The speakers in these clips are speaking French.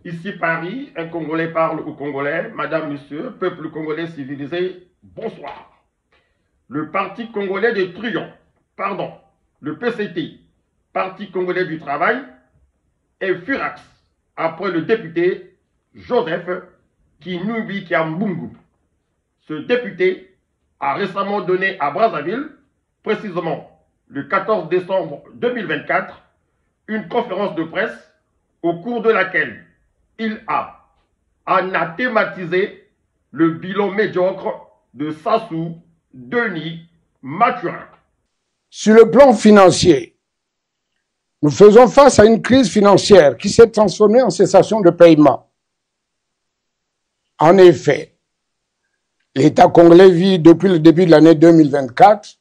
Ici Paris, un Congolais parle au Congolais. Madame, Monsieur, peuple congolais civilisé, bonsoir. Le Parti congolais de Truand, le PCT, Parti congolais du travail, est furax après le député Joseph Kinubi Kiambungu. Ce député a récemment donné à Brazzaville, précisément le 14 décembre 2024, une conférence de presse au cours de laquelle il a anathématisé le bilan médiocre de Sassou Denis Mathurin. Sur le plan financier, nous faisons face à une crise financière qui s'est transformée en cessation de paiement. En effet, l'État congolais vit depuis le début de l'année 2024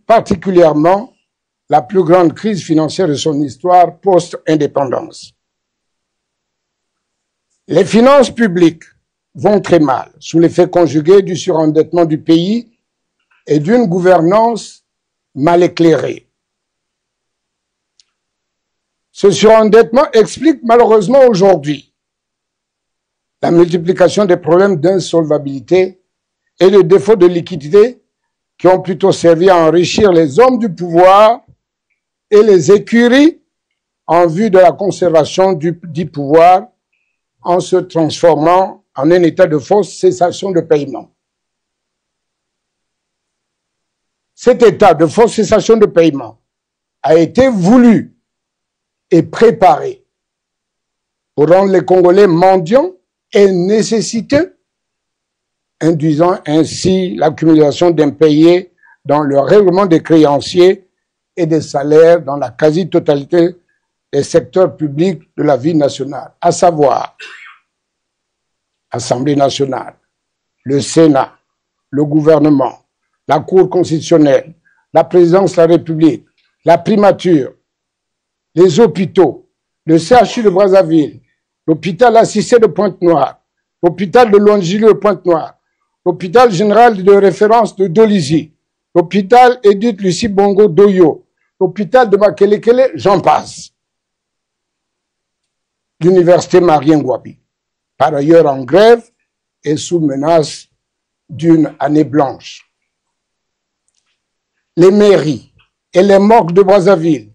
particulièrement la plus grande crise financière de son histoire post-indépendance. Les finances publiques vont très mal sous l'effet conjugué du surendettement du pays et d'une gouvernance mal éclairée. Ce surendettement explique malheureusement aujourd'hui la multiplication des problèmes d'insolvabilité et de défaut de liquidité qui ont plutôt servi à enrichir les hommes du pouvoir et les écuries en vue de la conservation du pouvoir en se transformant en un état de fausse cessation de paiement. Cet état de fausse cessation de paiement a été voulu et préparé pour rendre les Congolais mendiants et nécessiteux, induisant ainsi l'accumulation d'impayés dans le règlement des créanciers et des salaires dans la quasi-totalité des secteurs publics de la vie nationale, à savoir l'Assemblée nationale, le Sénat, le gouvernement, la Cour constitutionnelle, la présidence de la République, la primature, les hôpitaux, le CHU de Brazzaville, l'hôpital assisté de Pointe-Noire, l'hôpital de Longili de Pointe-Noire, l'hôpital général de référence de Dolisie, l'hôpital Edith Lucie Bongo d'Oyo, l'hôpital de Makelekele, j'en passe. L'université Marien Ngouabi, par ailleurs en grève et sous menace d'une année blanche. Les mairies et les morgues de Brazzaville,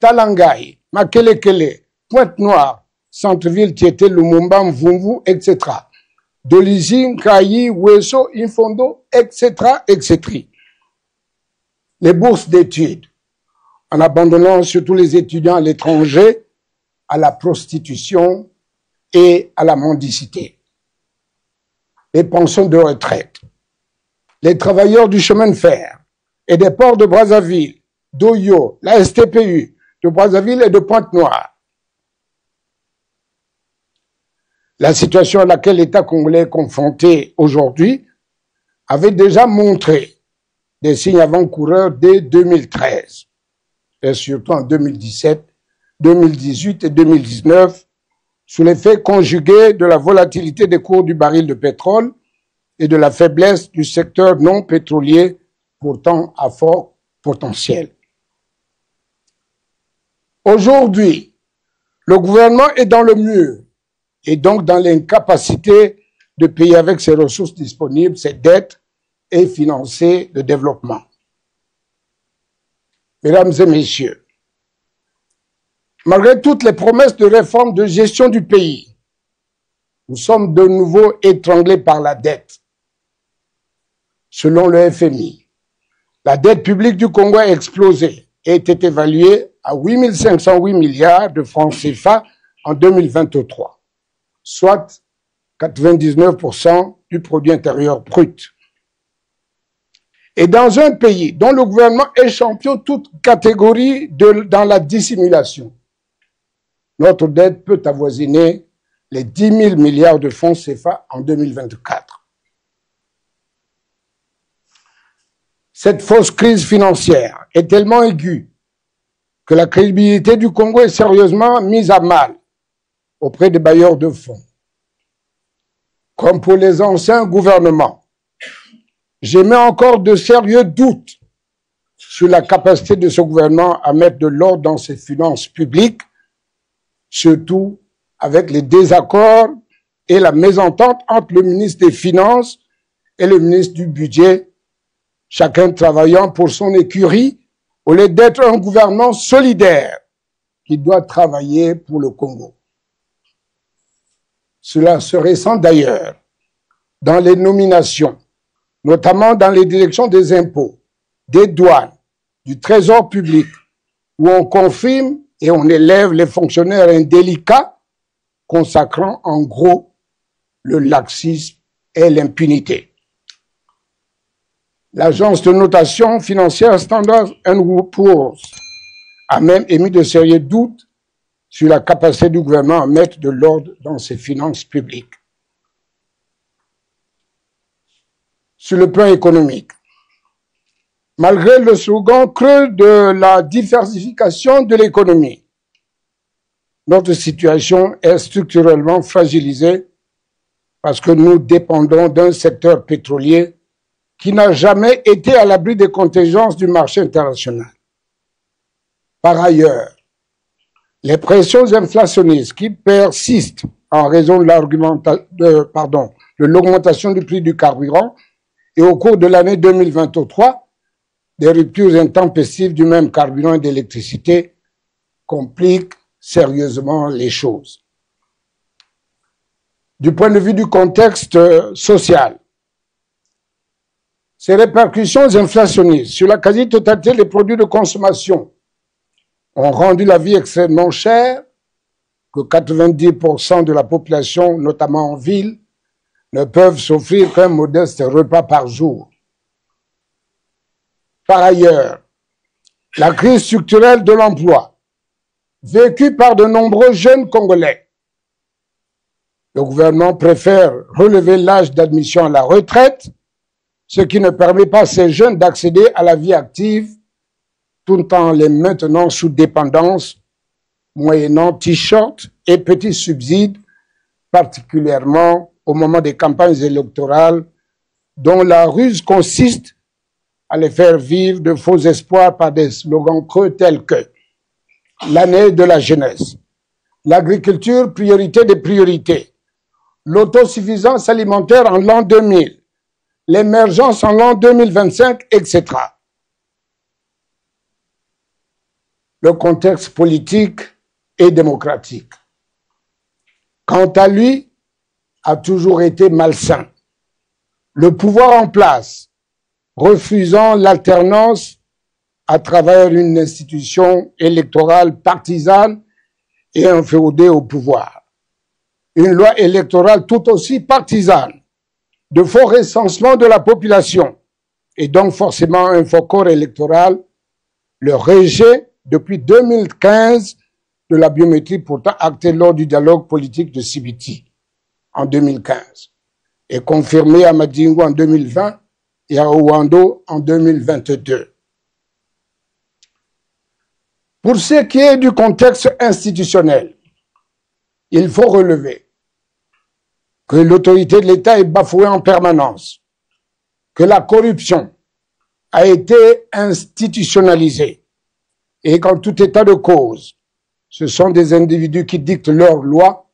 Talangaï, Makelekele, Pointe-Noire, Centre-Ville, Tieté, Lumumba, Mvumvu, etc. Dolisie, Nkayi, Weso, Infondo, etc., etc. Les bourses d'études, en abandonnant surtout les étudiants à l'étranger à la prostitution et à la mendicité. Les pensions de retraite, les travailleurs du chemin de fer et des ports de Brazzaville, d'Oyo, la STPU, de Brazzaville et de Pointe-Noire. La situation à laquelle l'État congolais est confronté aujourd'hui avait déjà montré des signes avant-coureurs dès 2013, et surtout en 2017, 2018 et 2019, sous l'effet conjugué de la volatilité des cours du baril de pétrole et de la faiblesse du secteur non pétrolier, pourtant à fort potentiel. Aujourd'hui, le gouvernement est dans le mur et donc dans l'incapacité de payer avec ses ressources disponibles ses dettes et financer le développement. Mesdames et messieurs, malgré toutes les promesses de réforme de gestion du pays, nous sommes de nouveau étranglés par la dette. Selon le FMI, la dette publique du Congo a explosé et était évaluée à 8 508 milliards de francs CFA en 2023, soit 99% du produit intérieur brut. Et dans un pays dont le gouvernement est champion toute catégorie dans la dissimulation, notre dette peut avoisiner les 10 000 milliards de francs CFA en 2024. Cette fausse crise financière est tellement aiguë que la crédibilité du Congo est sérieusement mise à mal auprès des bailleurs de fonds. Comme pour les anciens gouvernements, j'émets encore de sérieux doutes sur la capacité de ce gouvernement à mettre de l'ordre dans ses finances publiques, surtout avec les désaccords et la mésentente entre le ministre des Finances et le ministre du Budget, chacun travaillant pour son écurie, au lieu d'être un gouvernement solidaire qui doit travailler pour le Congo. Cela se ressent d'ailleurs dans les nominations, notamment dans les directions des impôts, des douanes, du trésor public, où on confirme et on élève les fonctionnaires indélicats, consacrant en gros le laxisme et l'impunité. L'agence de notation financière Standard & Poor's a même émis de sérieux doutes sur la capacité du gouvernement à mettre de l'ordre dans ses finances publiques. Sur le plan économique, malgré le slogan creux de la diversification de l'économie, notre situation est structurellement fragilisée parce que nous dépendons d'un secteur pétrolier qui n'a jamais été à l'abri des contingences du marché international. Par ailleurs, les pressions inflationnistes qui persistent en raison de l'augmentation du prix du carburant et au cours de l'année 2023, des ruptures intempestives du même carburant et d'électricité compliquent sérieusement les choses. Du point de vue du contexte social, ces répercussions inflationnistes sur la quasi-totalité des produits de consommation ont rendu la vie extrêmement chère, que 90% de la population, notamment en ville, ne peuvent s'offrir qu'un modeste repas par jour. Par ailleurs, la crise structurelle de l'emploi, vécue par de nombreux jeunes Congolais, le gouvernement préfère relever l'âge d'admission à la retraite, ce qui ne permet pas à ces jeunes d'accéder à la vie active tout en les maintenant sous dépendance, moyennant t-shirts et petits subsides, particulièrement au moment des campagnes électorales, dont la ruse consiste à les faire vivre de faux espoirs par des slogans creux tels que l'année de la jeunesse, l'agriculture priorité des priorités, l'autosuffisance alimentaire en l'an 2000, l'émergence en l'an 2025, etc. Le contexte politique et démocratique, quant à lui, a toujours été malsain. Le pouvoir en place, refusant l'alternance à travers une institution électorale partisane et inféodée au pouvoir. Une loi électorale tout aussi partisane, de faux recensement de la population et donc forcément un faux corps électoral, le rejet depuis 2015 de la biométrie pourtant actée lors du dialogue politique de Sibiti en 2015 et confirmé à Madingo en 2020 et à Ouando en 2022. Pour ce qui est du contexte institutionnel, il faut relever que l'autorité de l'État est bafouée en permanence, que la corruption a été institutionnalisée et qu'en tout état de cause, ce sont des individus qui dictent leurs lois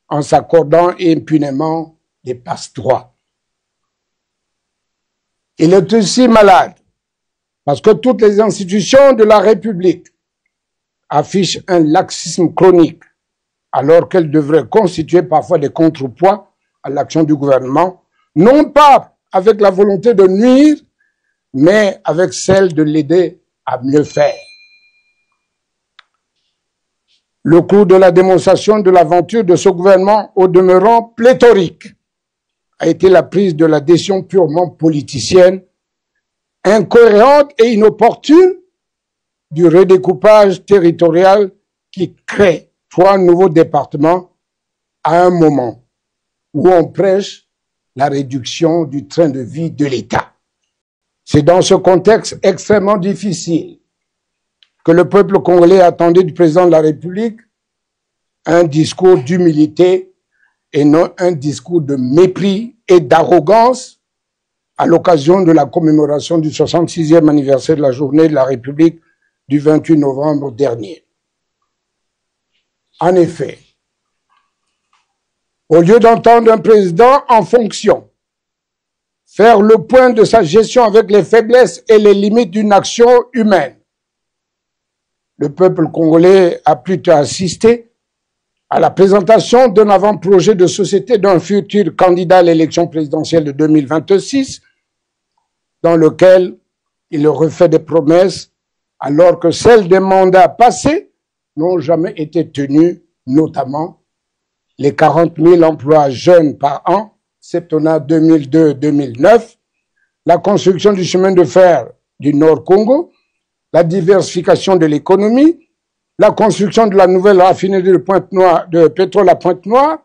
en s'accordant impunément des passe-droits. Il est aussi malade parce que toutes les institutions de la République affichent un laxisme chronique alors qu'elles devraient constituer parfois des contrepoids à l'action du gouvernement, non pas avec la volonté de nuire, mais avec celle de l'aider à mieux faire. Le cours de la démonstration de l'aventure de ce gouvernement, au demeurant pléthorique, a été la prise de la décision purement politicienne, incohérente et inopportune du redécoupage territorial qui crée 3 nouveaux départements à un moment où on prêche la réduction du train de vie de l'État. C'est dans ce contexte extrêmement difficile que le peuple congolais attendait du président de la République un discours d'humilité et non un discours de mépris et d'arrogance à l'occasion de la commémoration du 66e anniversaire de la journée de la République du 28 novembre dernier. En effet, au lieu d'entendre un président en fonction faire le point de sa gestion avec les faiblesses et les limites d'une action humaine, le peuple congolais a plutôt assisté à la présentation d'un avant-projet de société d'un futur candidat à l'élection présidentielle de 2026, dans lequel il refait des promesses alors que celles des mandats passés n'ont jamais été tenues, notamment les 40 000 emplois jeunes par an, septennat 2002-2009, la construction du chemin de fer du Nord Congo, la diversification de l'économie, la construction de la nouvelle raffinerie de pétrole à Pointe-Noire,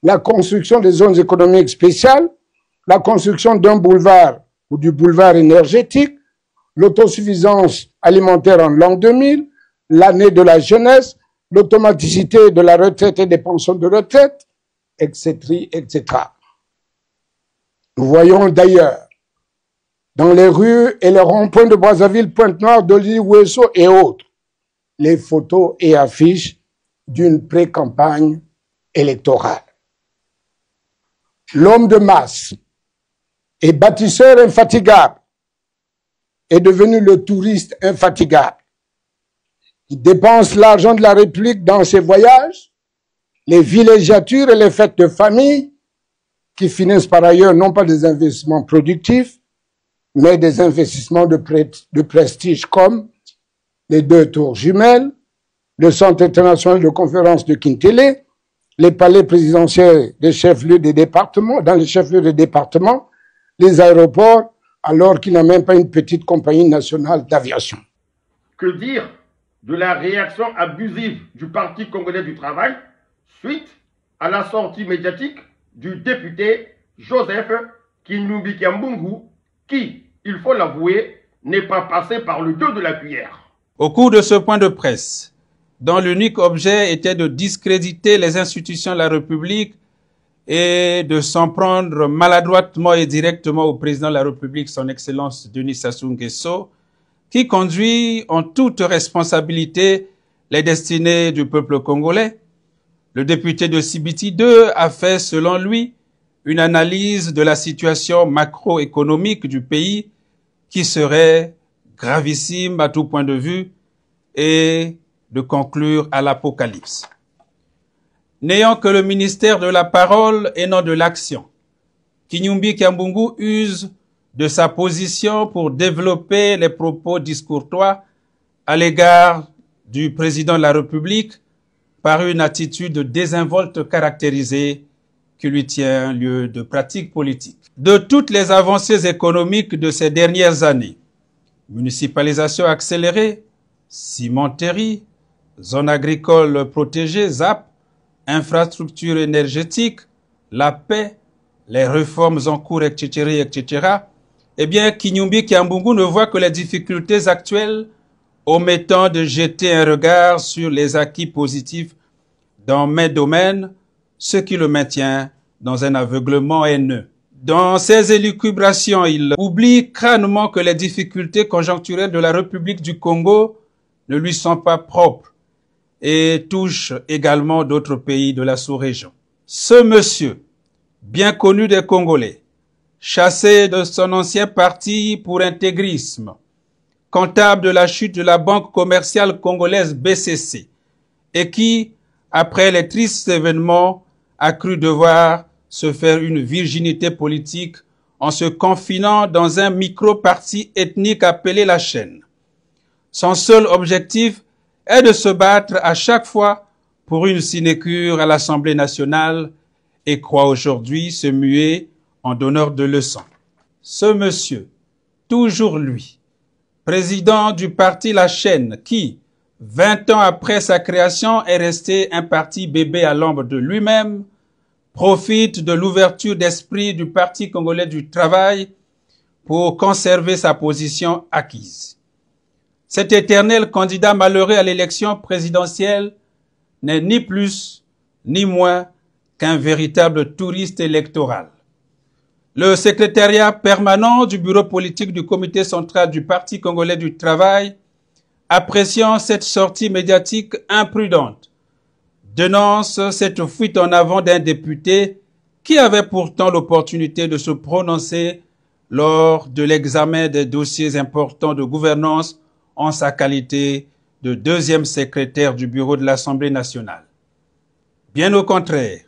la construction des zones économiques spéciales, la construction d'un boulevard ou du boulevard énergétique, l'autosuffisance alimentaire en l'an 2000, l'année de la jeunesse, l'automaticité de la retraite et des pensions de retraite, etc., etc. Nous voyons d'ailleurs dans les rues et les ronds-points de Brazzaville, Pointe-Noire, Doli, Ouesso et autres, les photos et affiches d'une pré-campagne électorale. L'homme de masse et bâtisseur infatigable est devenu le touriste infatigable. Il dépense l'argent de la République dans ses voyages, les villégiatures et les fêtes de famille, qui finissent par ailleurs non pas des investissements productifs, mais des investissements de prestige comme les 2 tours jumelles, le Centre international de conférence de Kintélé, les palais présidentiels des chefs-lieux des départements, dans les chefs-lieux des départements, les aéroports, alors qu'il n'a même pas une petite compagnie nationale d'aviation. Que dire de la réaction abusive du Parti congolais du travail suite à la sortie médiatique du député Joseph Kinumbi Kiambungu, qui, il faut l'avouer, n'est pas passé par le dos de la cuillère. Au cours de ce point de presse, dont l'unique objet était de discréditer les institutions de la République et de s'en prendre maladroitement et directement au président de la République, son Excellence Denis Sassou Nguesso, qui conduit en toute responsabilité les destinées du peuple congolais, le député de Sibiti 2 a fait, selon lui, une analyse de la situation macroéconomique du pays qui serait gravissime à tout point de vue et de conclure à l'apocalypse. N'ayant que le ministère de la parole et non de l'action, Kinumbi Kiambungu use de sa position pour développer les propos discourtois à l'égard du président de la République par une attitude désinvolte caractérisée qui lui tient lieu de pratique politique. De toutes les avancées économiques de ces dernières années, municipalisation accélérée, cimenterie, zone agricole protégée, ZAP, infrastructure énergétique, la paix, les réformes en cours, etc., etc., eh bien, Kinumbi Kiambungu ne voit que les difficultés actuelles, omettant de jeter un regard sur les acquis positifs dans mes domaines, ce qui le maintient dans un aveuglement haineux. Dans ses élucubrations, il oublie crânement que les difficultés conjoncturelles de la République du Congo ne lui sont pas propres et touchent également d'autres pays de la sous-région. Ce monsieur, bien connu des Congolais, chassé de son ancien parti pour intégrisme, comptable de la chute de la banque commerciale congolaise BCC, et qui, après les tristes événements, a cru devoir se faire une virginité politique en se confinant dans un micro-parti ethnique appelé la Chaîne. Son seul objectif est de se battre à chaque fois pour une sinécure à l'Assemblée nationale et croit aujourd'hui se muer en donneur de leçons. Ce monsieur, toujours lui, président du parti La Chaîne, qui, 20 ans après sa création, est resté un parti bébé à l'ombre de lui-même, profite de l'ouverture d'esprit du Parti congolais du travail pour conserver sa position acquise. Cet éternel candidat malheureux à l'élection présidentielle n'est ni plus ni moins qu'un véritable touriste électoral. Le secrétariat permanent du bureau politique du comité central du Parti congolais du travail, appréciant cette sortie médiatique imprudente, dénonce cette fuite en avant d'un député qui avait pourtant l'opportunité de se prononcer lors de l'examen des dossiers importants de gouvernance en sa qualité de deuxième secrétaire du bureau de l'Assemblée nationale. Bien au contraire,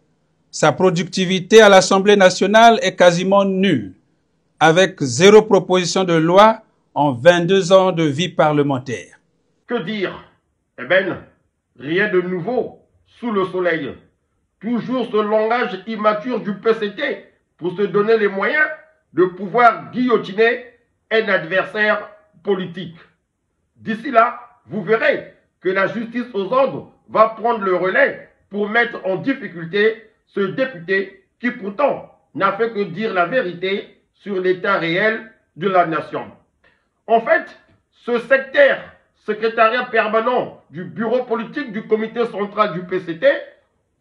sa productivité à l'Assemblée nationale est quasiment nulle, avec 0 proposition de loi en 22 ans de vie parlementaire. Que dire? Eh bien, rien de nouveau sous le soleil. Toujours ce langage immature du PCT pour se donner les moyens de pouvoir guillotiner un adversaire politique. D'ici là, vous verrez que la justice aux ordres va prendre le relais pour mettre en difficulté ce député qui pourtant n'a fait que dire la vérité sur l'état réel de la nation. En fait, ce secrétariat permanent du bureau politique du comité central du PCT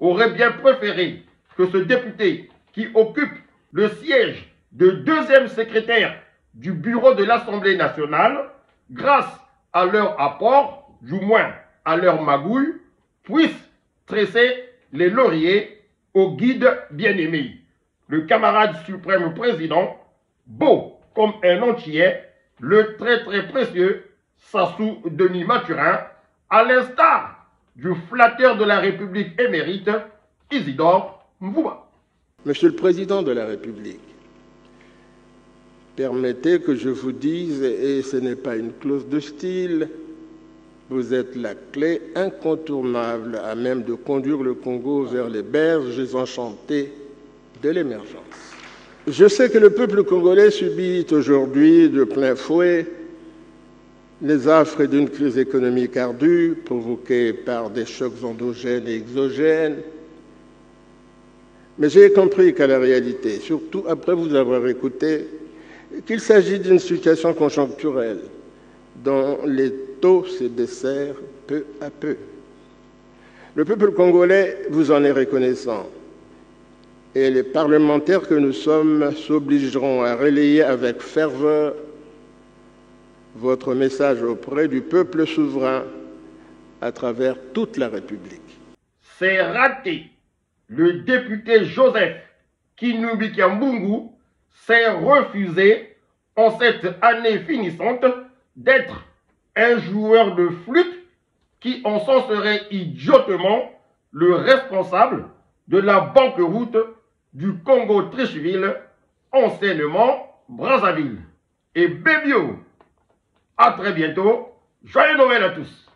aurait bien préféré que ce député qui occupe le siège de deuxième secrétaire du bureau de l'Assemblée nationale, grâce à leur apport, du moins à leur magouille, puisse tresser les lauriers au guide bien-aimé, le camarade suprême président, beau comme un antillais, le très précieux Sassou Denis Mathurin, à l'instar du flatteur de la République émérite, Isidore Mbouba. Monsieur le Président de la République, permettez que je vous dise, et ce n'est pas une clause de style, vous êtes la clé incontournable à même de conduire le Congo vers les berges enchantées de l'émergence. Je sais que le peuple congolais subit aujourd'hui de plein fouet les affres d'une crise économique ardue provoquée par des chocs endogènes et exogènes. Mais j'ai compris qu'à la réalité, surtout après vous avoir écouté, qu'il s'agit d'une situation conjoncturelle dont les taux se desserrent peu à peu. Le peuple congolais vous en est reconnaissant et les parlementaires que nous sommes s'obligeront à relayer avec ferveur votre message auprès du peuple souverain à travers toute la République. C'est raté. Le député Joseph Kinoubi Kiambungu s'est refusé en cette année finissante d'être un joueur de flûte qui en s'en serait idiotement le responsable de la banqueroute du Congo-Tricheville, anciennement Brazzaville. Et Bébio, à très bientôt. Joyeux Noël à tous.